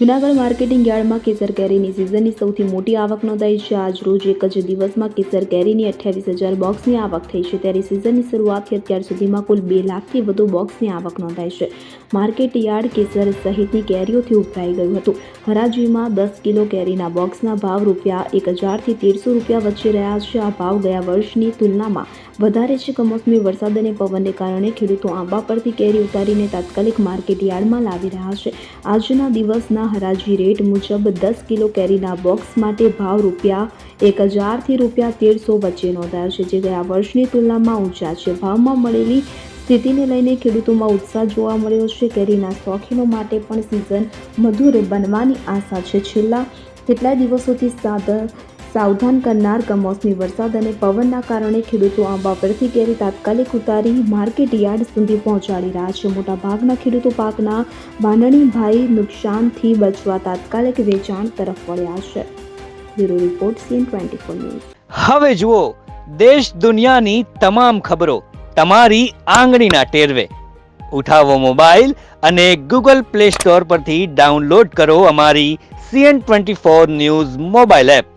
Junagadh marketing યાર્ડમાં કેસર કેરીની સિઝનની સૌથી મોટી આવક નોંધાઈ છે। આજ રોજ એક જ દિવસમાં કેસર કેરીની 28,000 બોક્સની આવક થઈ છે, ત્યારે સિઝનની શરૂઆતથી અત્યાર સુધીમાં કુલ 2 લાખથી વધુ બોક્સની આવક નોંધાઈ છે। માર્કેટ યાર્ડ કેસર સહિતની કેરીઓથી ઉભરાઈ ગયું હતું। હરાજીમાં 10 કિલો કેરીના બોક્સના ભાવ ₹1,000 થી ₹1,300 વચ્ચે રહ્યા છે। આ ભાવ ગયા વર્ષની તુલનામાં વધારે છે। કમોસમી વરસાદ અને પવનને કારણે ખેડૂતો આંબા પરથી કેરી ઉતારીને તાત્કાલિક માર્કેટ યાર્ડમાં લાવી રહ્યા છે। આજના દિવસના હરાજી રેટ મુજબ 10 કિલો કેરીના બોક્સ માટે ભાવ ₹1,000 થી ₹1,300 વચ્ચે નોંધાયો છે, જે ગયા વર્ષની તુલનામાં ઊંચા છે। ભાવમાં મળેલી સ્થિતિને લઈને ખેડૂતોમાં ઉત્સાહ જોવા મળ્યો છે। કેરીના શોખીનો માટે પણ સિઝન મધુર બનવાની આશા છે। છેલ્લા કેટલાય દિવસોથી સાવધાન કરનાર કમોસમી વરસાદ અને પવનના કારણે ખેડૂતો આંબા પરથી કેરી તાત્કાલિક ઉતારી માર્કેટ યાર્ડ સુધી પહોંચાડી રહ્યા છે। મોટાભાગના ખેડૂતો પાકના બાંધણી નુકસાનથી બચવા તાત્કાલિક વેચાણ તરફ વળ્યા છે। Bureau report CN24 news. હવે જુઓ દેશ દુનિયાની તમામ ખબરો તમારી આંગળીના ટેરવે। ઉઠાવો મોબાઈલ અને Google Play Store પરથી ડાઉનલોડ કરો અમારી CN24 ન્યૂઝ મોબાઈલ એપ।